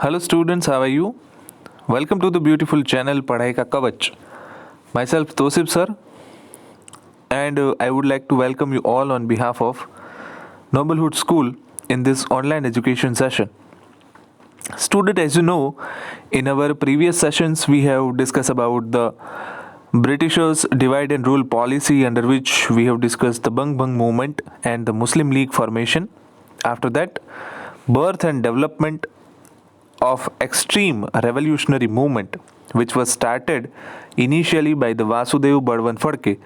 Hello students, how are you? Welcome to the beautiful channel पढ़ाई का कवच. Myself Tosif sir, and I would like to welcome you all on behalf of Noblehood School in this online education session. Student, as you know, in our previous sessions we have discussed about the Britishers' divide and rule policy, under which we have discussed the Bang Bang movement and the Muslim League formation. After that, birth and development of extreme revolutionary movement, which was started initially by the Vasudev Badwan Phadke,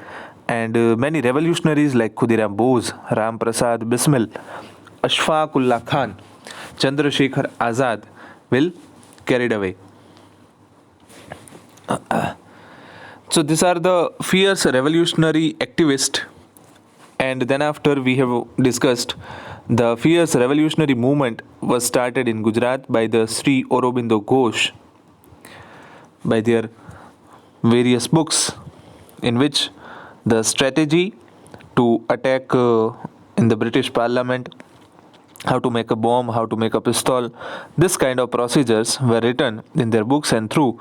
and many revolutionaries like Khudiram Bose, Ram Prasad Bismil, Ashfaqullah Khan, Chandrasekhar Azad will carried away. So these are the fierce revolutionary activists, and then after we have discussed the fierce revolutionary movement was started in Gujarat by the Sri Aurobindo Ghosh by their various books, in which the strategy to attack in the British Parliament, how to make a bomb, how to make a pistol, this kind of procedures were written in their books, and through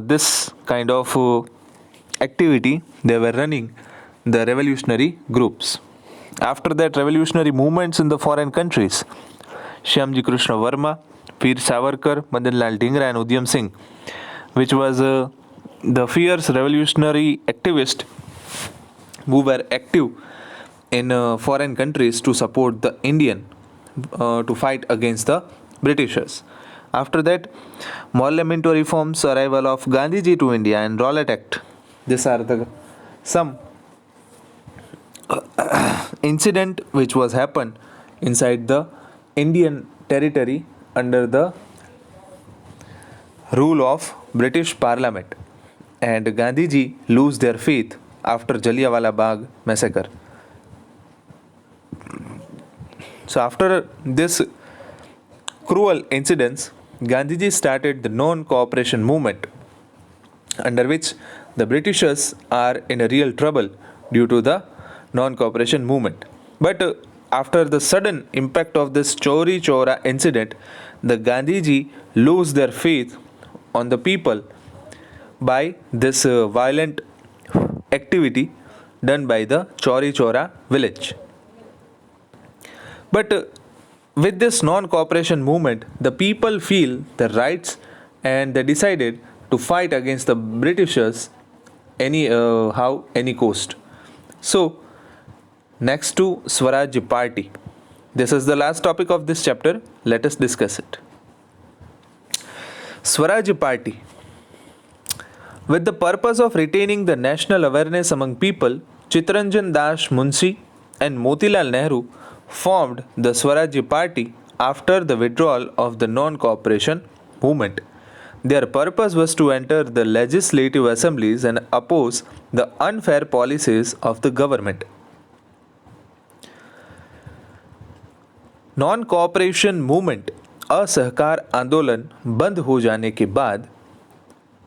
this kind of activity they were running the revolutionary groups. After that, revolutionary movements in the foreign countries, Shyamji Krishna Verma, Veer Savarkar, Madan Lal Dhingra and Udyam Singh, which was the fierce revolutionary activists who were active in foreign countries to support the Indian to fight against the Britishers. After that, Moral-Minto reforms, arrival of Gandhiji to India and Rowlatt Act. These are the some incident which was happened inside the Indian territory under the rule of British Parliament, and Gandhiji lose their faith after Jallianwala Bagh massacre. So after this cruel incidents, Gandhiji started the non-cooperation movement, under which the Britishers are in a real trouble due to the non-cooperation movement. But after the sudden impact of this Chauri Chaura incident, the Gandhiji lose their faith on the people by this violent activity done by the Chauri Chaura village. But with this non-cooperation movement, the people feel their rights and they decided to fight against the Britishers any cost. So next to Swaraj Party. This is the last topic of this chapter. Let us discuss it. Swaraj Party. With the purpose of retaining the national awareness among people, Chittaranjan Das Munshi and Motilal Nehru formed the Swaraj Party after the withdrawal of the non-cooperation movement. Their purpose was to enter the legislative assemblies and oppose the unfair policies of the government. Non cooperation movement असहकार आंदोलन बंद हो जाने के बाद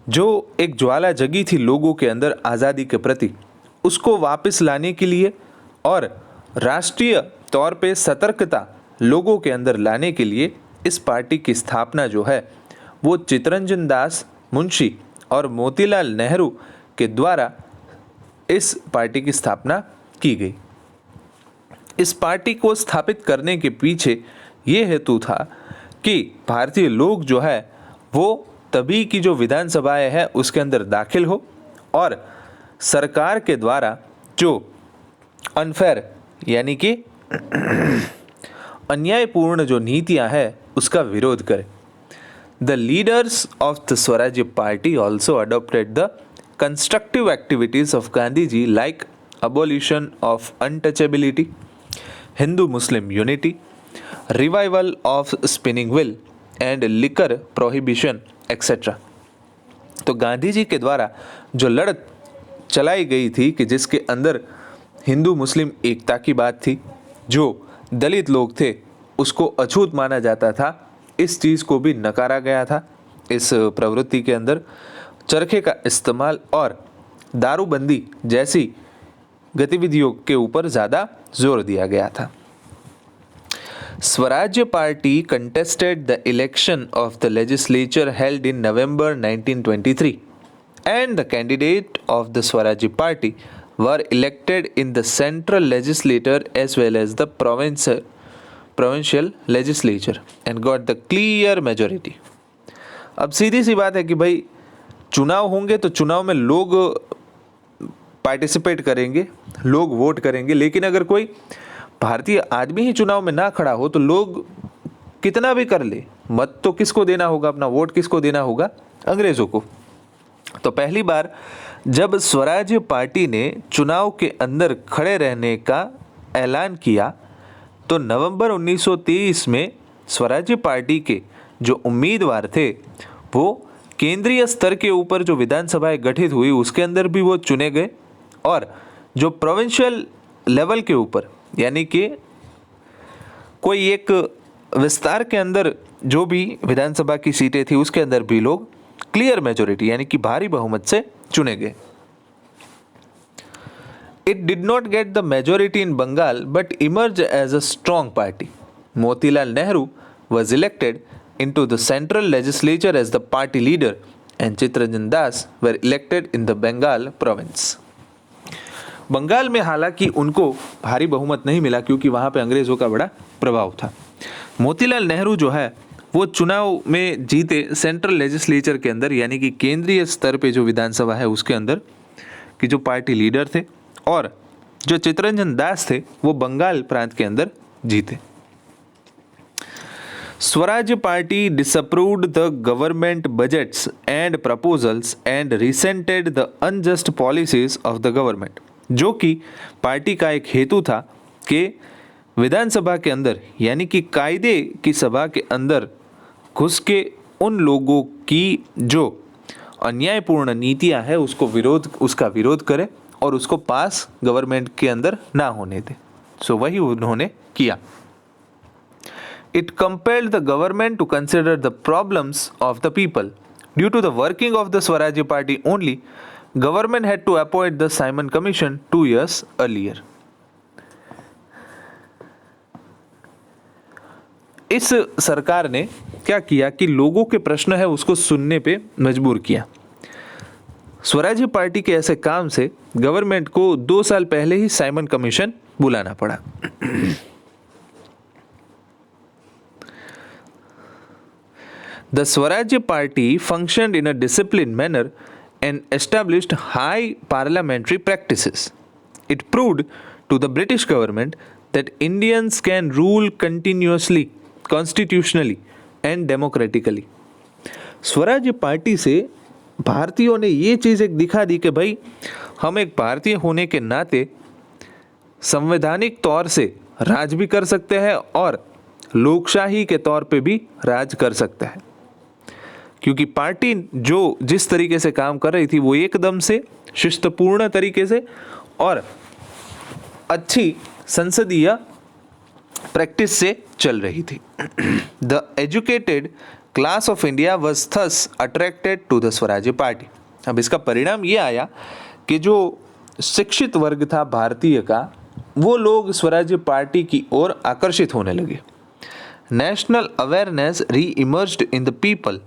जो एक ज्वाला जगी थी लोगों के अंदर आज़ादी के प्रति, उसको वापस लाने के लिए और राष्ट्रीय तौर पे सतर्कता लोगों के अंदर लाने के लिए इस पार्टी की स्थापना जो है वो चित्तरंजन दास मुंशी और मोतीलाल नेहरू के द्वारा इस पार्टी की स्थापना की गई. इस पार्टी को स्थापित करने के पीछे ये हेतु था कि भारतीय लोग जो है वो तभी की जो विधानसभाएं है उसके अंदर दाखिल हो और सरकार के द्वारा जो अनफेयर यानी कि अन्यायपूर्ण जो नीतियां हैं उसका विरोध करें. The leaders of the Swarajya party also adopted the constructive activities of Gandhiji like abolition of untouchability, Hindu-Muslim unity, revival of spinning wheel and liquor prohibition etc. तो गांधी जी के द्वारा जो लड़त चलाई गई थी कि जिसके अंदर हिंदू मुस्लिम एकता की बात थी, जो दलित लोग थे उसको अछूत माना जाता था, इस चीज़ को भी नकारा गया था. इस प्रवृत्ति के अंदर चरखे का इस्तेमाल और दारूबंदी जैसी गतिविधियों के ऊपर ज़्यादा जोर दिया गया था. Swarajya Party contested the election of the legislature held in November 1923, and the candidate of the Swarajya Party were elected in the central legislature as well as the provincial legislature and got the clear majority. अब सीधी सी बात है कि भाई चुनाव होंगे तो चुनाव में लोग पार्टिसिपेट करेंगे, लोग वोट करेंगे, लेकिन अगर कोई भारतीय आदमी ही चुनाव में ना खड़ा हो तो लोग कितना भी कर ले, मत तो किसको देना होगा, अपना वोट किसको देना होगा? अंग्रेजों को। तो पहली बार जब स्वराज्य पार्टी ने चुनाव के अंदर खड़े रहने का ऐलान किया तो नवंबर 1923 में स्वराज्य पार्टी के जो उम्मीदवार थे वो केंद्रीय स्तर के ऊपर जो विधानसभाएं गठित हुई उसके अंदर भी वो चुने गए, और जो प्रोविंशियल लेवल के ऊपर यानी कि कोई एक विस्तार के अंदर जो भी विधानसभा की सीटें थी उसके अंदर भी लोग क्लियर मेजोरिटी यानी कि भारी बहुमत से चुने गए। It did not get the majority in Bengal but emerged as a strong party. Motilal Nehru was elected into the central legislature as the party leader and Chittaranjan Das were elected in the Bengal province. Bengal में हालांकि उनको भारी बहुमत नहीं मिला क्योंकि वहाँ पे अंग्रेज़ों का बड़ा प्रभाव था। मोतीलाल नेहरू जो है वो चुनाव में जीते सेंट्रल लेजिस्लेचर के अंदर यानी कि केंद्रीय स्तर पे जो विधानसभा है उसके अंदर कि जो पार्टी लीडर थे, और जो चित्तरंजन दास थे वो बंगाल प्रांत के अंदर जीते। स्वराज्य party disapproved the government budgets and proposals and resented the unjust policies of the government, जो कि पार्टी का एक हेतु था कि विधानसभा के अंदर यानी कि कायदे की सभा के अंदर घुस के उन लोगों की जो अन्यायपूर्ण नीतियां हैं उसका विरोध करे और उसको पास गवर्नमेंट के अंदर ना होने दे। सो वही उन्होंने किया। It compelled the government to consider the problems of the people. Due to the working of the Swarajya Party only, government had to appoint the Simon Commission 2 years earlier. इस सरकार ने क्या किया कि लोगों के प्रश्न है उसको सुनने पे मजबूर किया। स्वराज्य पार्टी के ऐसे काम से गवर्नमेंट को 2 साल पहले ही साइमन कमीशन बुलाना पड़ा। The Swarajya Party functioned in a disciplined manner and established high parliamentary practices. It proved to the British government that Indians can rule continuously, constitutionally and democratically. स्वराज्य पार्टी से भारतीयों ने ये चीज़ एक दिखा दी कि भाई हम एक भारतीय होने के नाते संवैधानिक तौर से राज भी कर सकते हैं और लोकशाही के तौर पे भी राज कर सकते हैं, क्योंकि पार्टी जो जिस तरीके से काम कर रही थी वो एकदम से शिस्तपूर्ण तरीके से और अच्छी संसदीय प्रैक्टिस से चल रही थी। The educated class of India was thus attracted to the Swarajya party. अब इसका परिणाम ये आया कि जो शिक्षित वर्ग था भारतीय का वो लोग स्वराज्य पार्टी की ओर आकर्षित होने लगे। नेशनल अवेयरनेस री emerged in the people.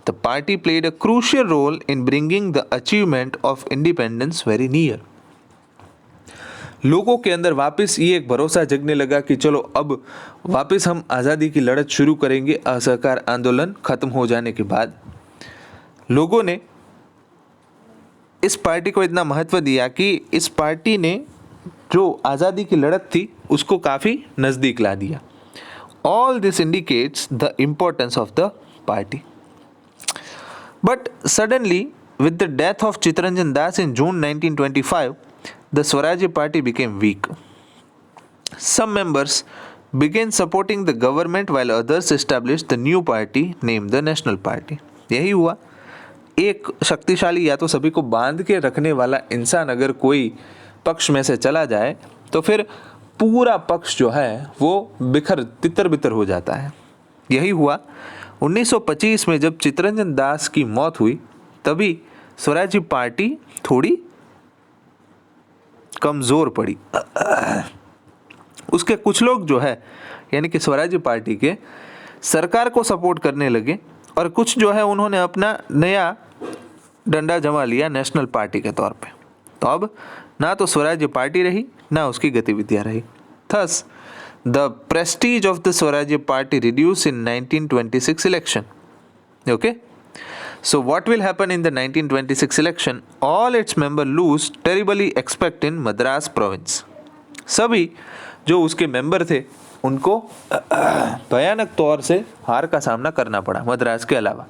The party played a crucial role in bringing the achievement of independence very near. लोगों के अंदर वापस ये एक भरोसा जगने लगा कि चलो अब वापस हम आज़ादी की लड़त शुरू करेंगे। असहकार आंदोलन खत्म हो जाने के बाद लोगों ने इस पार्टी को इतना महत्व दिया कि इस पार्टी ने जो आज़ादी की लड़त थी उसको काफ़ी नज़दीक ला दिया। All this indicates the importance of the party. But suddenly, with the death of Chittaranjan Das in June 1925, the Swarajya Party became weak. Some members began supporting the government while others established the new party named the National Party. यही हुआ। एक शक्तिशाली या तो सभी को बांध के रखने वाला इंसान अगर कोई पक्ष में से चला जाए तो फिर पूरा पक्ष जो है वो बिखर तितर बितर हो जाता है। यही हुआ 1925 में जब चित्तरंजन दास की मौत हुई तभी स्वराज्य पार्टी थोड़ी कमज़ोर पड़ी। उसके कुछ लोग जो है यानी कि स्वराज्य पार्टी के सरकार को सपोर्ट करने लगे और कुछ जो है उन्होंने अपना नया डंडा जमा लिया नेशनल पार्टी के तौर पे। तो अब ना तो स्वराज्य पार्टी रही ना उसकी गतिविधियां रही। Thus the prestige of the Swarajya party reduce in 1926 इलेक्शन। Okay, so what will happen in the 1926 election? All its members lose terribly except in Madras province. सभी जो उसके मेंबर थे उनको भयानक तौर से हार का सामना करना पड़ा मद्रास के अलावा।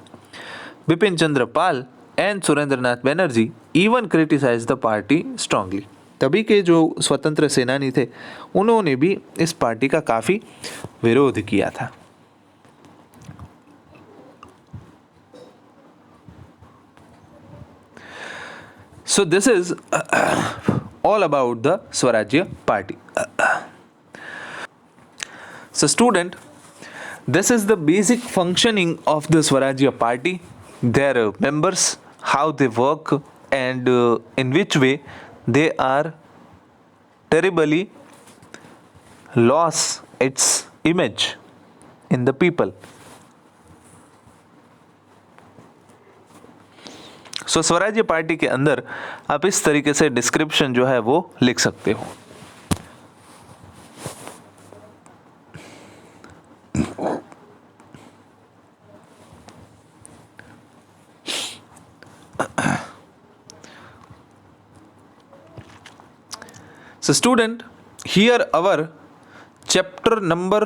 Bipin Chandra Pal and Surendranath Banerjee even criticise the party strongly. तभी के जो स्वतंत्र सेनानी थे उन्होंने भी इस पार्टी का काफ़ी विरोध किया था। So this is all about the Swarajya Party. So student, this is the basic functioning of the Swarajya Party, their members, how they work, and in which way they are terribly lost its image in the people. सो स्वराज्य party के अंदर आप इस तरीके से description जो है वो लिख सकते हो। So student, here our chapter number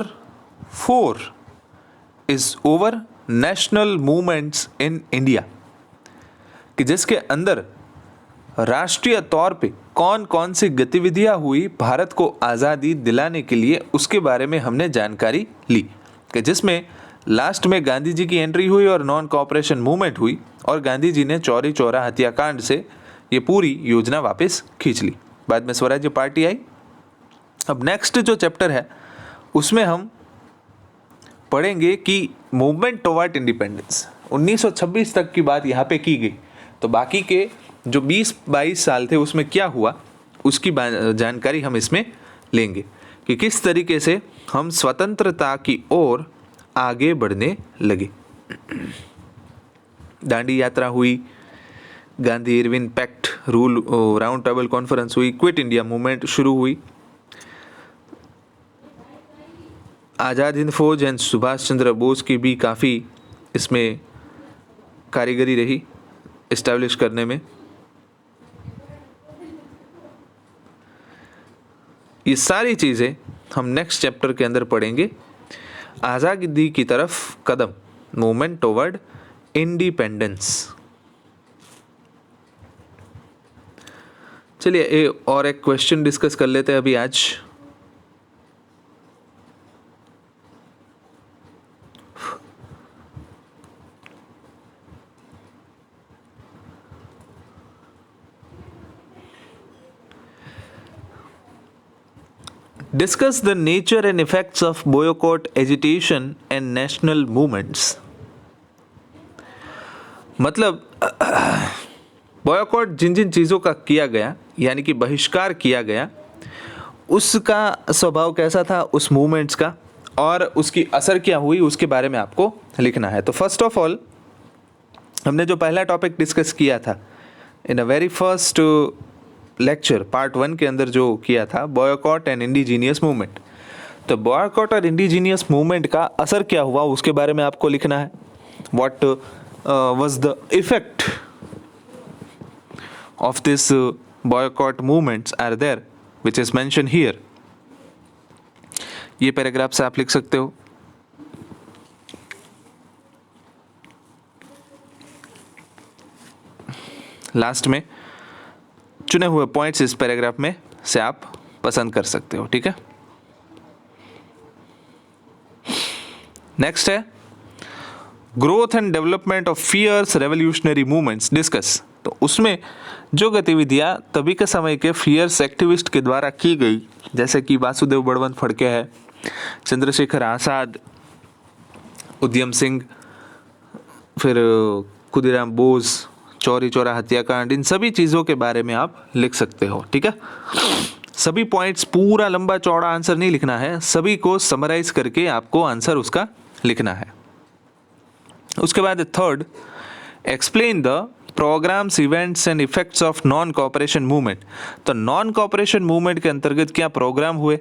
4 is over national movements in India, कि जिसके अंदर राष्ट्रीय तौर पे कौन कौन सी गतिविधियां हुई भारत को आज़ादी दिलाने के लिए, उसके बारे में हमने जानकारी ली, कि जिसमें लास्ट में गांधी जी की एंट्री हुई और नॉन कोऑपरेशन मूवमेंट हुई और गांधी जी ने चौरी चौरा हत्याकांड से ये पूरी योजना वापस खींच ली। बाद में स्वराज्य पार्टी आई। अब नेक्स्ट जो चैप्टर है उसमें हम पढ़ेंगे कि मूवमेंट टुवर्ड इंडिपेंडेंस 1926 तक की बात यहाँ पे की गई, तो बाकी के जो 20-22 साल थे उसमें क्या हुआ उसकी जानकारी हम इसमें लेंगे, कि किस तरीके से हम स्वतंत्रता की ओर आगे बढ़ने लगे। दांडी यात्रा हुई, Gandhi Irwin pact rule round table conference हुई, क्विट इंडिया मूवमेंट शुरू हुई, आज़ाद हिंद फौज एंड सुभाष चंद्र बोस की भी काफ़ी इसमें कारीगरी रही इस्टेब्लिश करने में। ये सारी चीज़ें हम नेक्स्ट चैप्टर के अंदर पढ़ेंगे। आज़ादी की तरफ कदम, मूवमेंट टुवर्ड इंडिपेंडेंस। चलिए और एक क्वेश्चन डिस्कस कर लेते हैं अभी आज। Discuss the nature and effects of boycott, agitation and national movements. मतलब बॉयकॉट जिन जिन चीज़ों का किया गया यानी कि बहिष्कार किया गया, उसका स्वभाव कैसा था उस मूवमेंट्स का, और उसकी असर क्या हुई उसके बारे में आपको लिखना है। तो फर्स्ट ऑफ ऑल हमने जो पहला टॉपिक डिस्कस किया था in a very first lecture part 1 के अंदर जो किया था, बॉयकॉट एंड इंडिजीनियस मूवमेंट। तो बॉयकॉट और इंडिजीनियस मूवमेंट का असर क्या हुआ उसके बारे में आपको लिखना है। What was the effect of this boycott movements are there which is mention here. ये पैराग्राफ से आप लिख सकते हो। लास्ट में चुने हुए पॉइंट्स इस पैराग्राफ में से आप पसंद कर सकते हो, ठीक है। नेक्स्ट है growth and development of fierce revolutionary movements discuss. तो उसमें जो गतिविधियां तभी के समय के फियर्स एक्टिविस्ट के द्वारा की गई, जैसे कि वासुदेव बड़वंत फड़के है, चंद्रशेखर आजाद, उद्यम सिंह, फिर खुदीराम बोस, चौरी चौरा हत्याकांड, इन सभी चीज़ों के बारे में आप लिख सकते हो, ठीक है। सभी पॉइंट्स पूरा लंबा चौड़ा आंसर नहीं लिखना है, सभी को समराइज करके आपको आंसर उसका लिखना है। उसके बाद third, explain the programmes, events and effects of non cooperation movement. तो नॉन कोऑपरेशन मूवमेंट के अंतर्गत क्या प्रोग्राम हुए,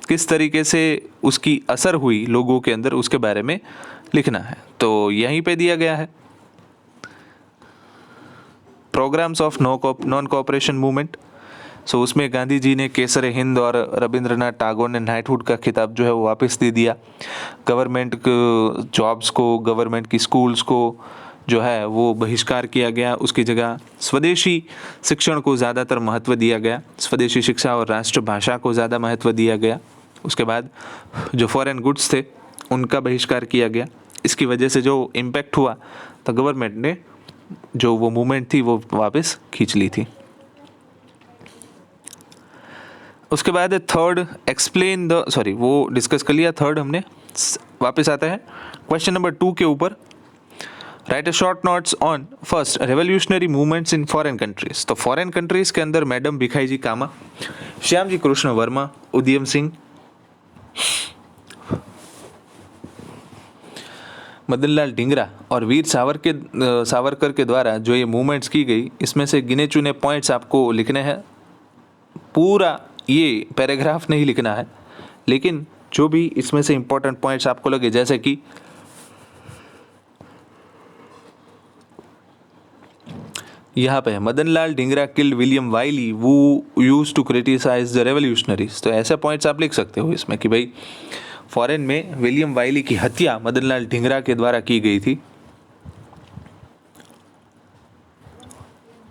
किस तरीके से उसकी असर हुई लोगों के अंदर, उसके बारे में लिखना है। तो यहीं पे दिया गया है programmes of non cooperation movement. So उसमें गांधी जी ने केसर हिंद और रविंद्रनाथ टैगोर ने नाइटहुड का खिताब जो है वो वापस दे दिया। गवर्नमेंट जॉब्स को, गवर्नमेंट की स्कूल्स को जो है वो बहिष्कार किया गया, उसकी जगह स्वदेशी शिक्षण को ज़्यादातर महत्व दिया गया, स्वदेशी शिक्षा और राष्ट्रभाषा को ज़्यादा महत्व दिया गया। उसके बाद जो फॉरेन गुड्स थे उनका बहिष्कार किया गया। इसकी वजह से जो इम्पैक्ट हुआ तो गवर्नमेंट ने जो वो मूवमेंट थी वो वापस खींच ली थी। उसके बाद थर्ड, एक्सप्लेन द, सॉरी वो डिस्कस कर लिया थर्ड हमने। वापस आता है क्वेश्चन नंबर 2 के ऊपर। Right a short notes on first revolutionary movements in foreign countries. तो फॉरेन कंट्रीज के अंदर मैडम भिखाई जी कामा, श्याम जी कृष्ण वर्मा, उदयम सिंह, मदनलाल ढींगरा और वीर सावरकर के द्वारा जो ये मूवमेंट्स की गई, इसमें से गिने चुने पॉइंट्स आपको लिखने हैं। पूरा ये पैराग्राफ नहीं लिखना है, लेकिन जो भी इसमें से इंपॉर्टेंट पॉइंट्स आपको लगे, जैसे कि यहाँ पे Madanlal Dhingra killed William Wyllie वो use to criticise the revolutionaries. तो ऐसे पॉइंट्स आप लिख सकते हो इसमें कि भाई फॉरेन में विलियम वाइली की हत्या मदनलाल ढींगरा के द्वारा की गई थी।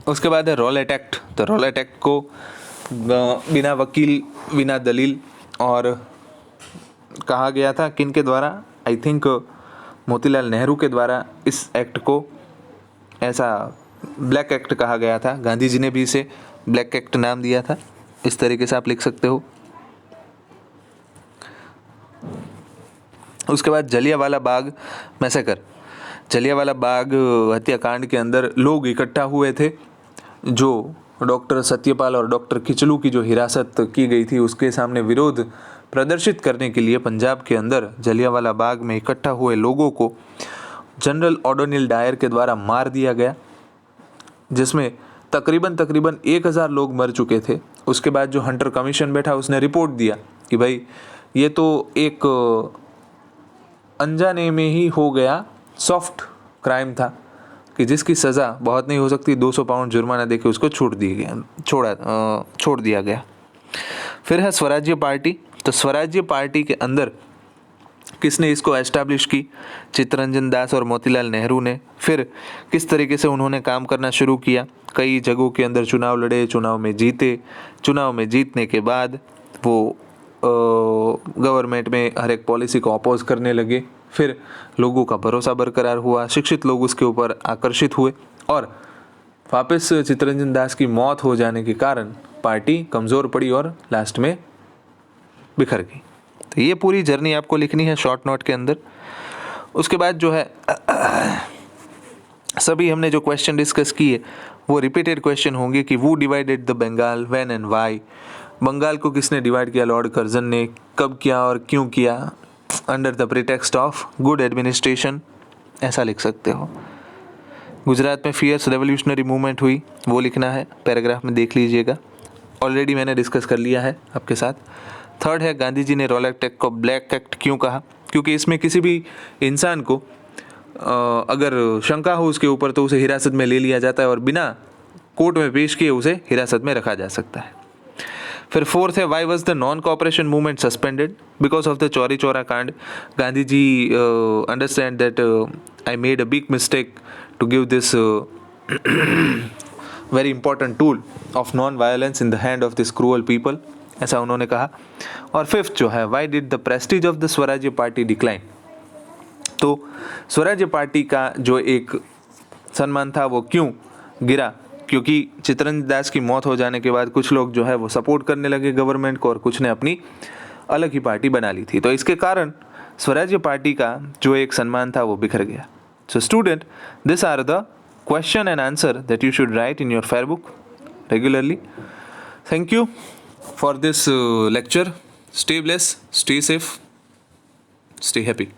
उसके बाद है रॉलेट एक्ट। तो रॉलेट एक्ट को बिना वकील, बिना दलील और कहा गया था किन के द्वारा, आई थिंक मोतीलाल नेहरू के द्वारा इस एक्ट को ऐसा ब्लैक एक्ट कहा गया था। गांधी जी ने भी इसे ब्लैक एक्ट नाम दिया था। इस तरीके से आप लिख सकते हो। उसके बाद जलियांवाला बाग मैसेकर। जलियांवाला बाग हत्याकांड के अंदर लोग इकट्ठा हुए थे जो डॉक्टर सत्यपाल और डॉक्टर किचलू की जो हिरासत की गई थी उसके सामने विरोध प्रदर्शित करने के लिए पंजाब के अंदर जलियांवाला बाग में इकट्ठा हुए लोगों को जनरल ऑडोनिल डायर के द्वारा मार दिया गया, जिसमें तकरीबन 1000 लोग मर चुके थे। उसके बाद जो हंटर कमीशन बैठा उसने रिपोर्ट दिया कि भाई ये तो एक अनजाने में ही हो गया सॉफ्ट क्राइम था कि जिसकी सज़ा बहुत नहीं हो सकती, 200 पाउंड जुर्माना देके उसको छोड़ दिया गया। फिर है स्वराज्य पार्टी। तो स्वराज्य पार्टी के अंदर किसने इसको एस्टैब्लिश की, चित्तरंजन दास और मोतीलाल नेहरू ने। फिर किस तरीके से उन्होंने काम करना शुरू किया, कई जगहों के अंदर चुनाव लड़े, चुनाव में जीते, चुनाव में जीतने के बाद वो गवर्नमेंट में हर एक पॉलिसी को अपोज करने लगे। फिर लोगों का भरोसा बरकरार हुआ, शिक्षित लोग उसके ऊपर आकर्षित हुए और वापस चित्तरंजन दास की मौत हो जाने के कारण पार्टी कमज़ोर पड़ी और लास्ट में बिखर गई। तो ये पूरी जर्नी आपको लिखनी है शॉर्ट नोट के अंदर। उसके बाद जो है सभी हमने जो क्वेश्चन डिस्कस किए वो रिपीटेड क्वेश्चन होंगे कि वो divided the Bengal, when and why. Bengal को किसने डिवाइड किया, लॉर्ड कर्जन ने। कब किया और क्यों किया, under the pretext of good administration, ऐसा लिख सकते हो। गुजरात में फियर्स रेवोल्यूशनरी मूवमेंट हुई, वो लिखना है, पैराग्राफ में देख लीजिएगा, ऑलरेडी मैंने डिस्कस कर लिया है आपके साथ। थर्ड है गांधी जी ने रॉलेट एक्ट को ब्लैक एक्ट क्यों कहा, क्योंकि इसमें किसी भी इंसान को अगर शंका हो उसके ऊपर तो उसे हिरासत में ले लिया जाता है और बिना कोर्ट में पेश किए उसे हिरासत में रखा जा सकता है। फिर फोर्थ है why was the non cooperation movement suspended, because of the Chauri Chaura कांड। Gandhi ji understand that I made a big mistake to give this very important tool of non violence in the hand of this cruel people, ऐसा उन्होंने कहा। और fifth जो है why did the prestige of the Swarajya party decline. तो Swarajya party का जो एक सम्मान था वो क्यों गिरा, क्योंकि चित्तरंजन दास की मौत हो जाने के बाद कुछ लोग जो है वो सपोर्ट करने लगे गवर्नमेंट को और कुछ ने अपनी अलग ही पार्टी बना ली थी। तो इसके कारण स्वराज्य पार्टी का जो एक सम्मान था वो बिखर गया। So student, this are the question and answer that you should write in your fair book regularly. Thank you. for this lecture. Stay blessed, stay safe, stay happy.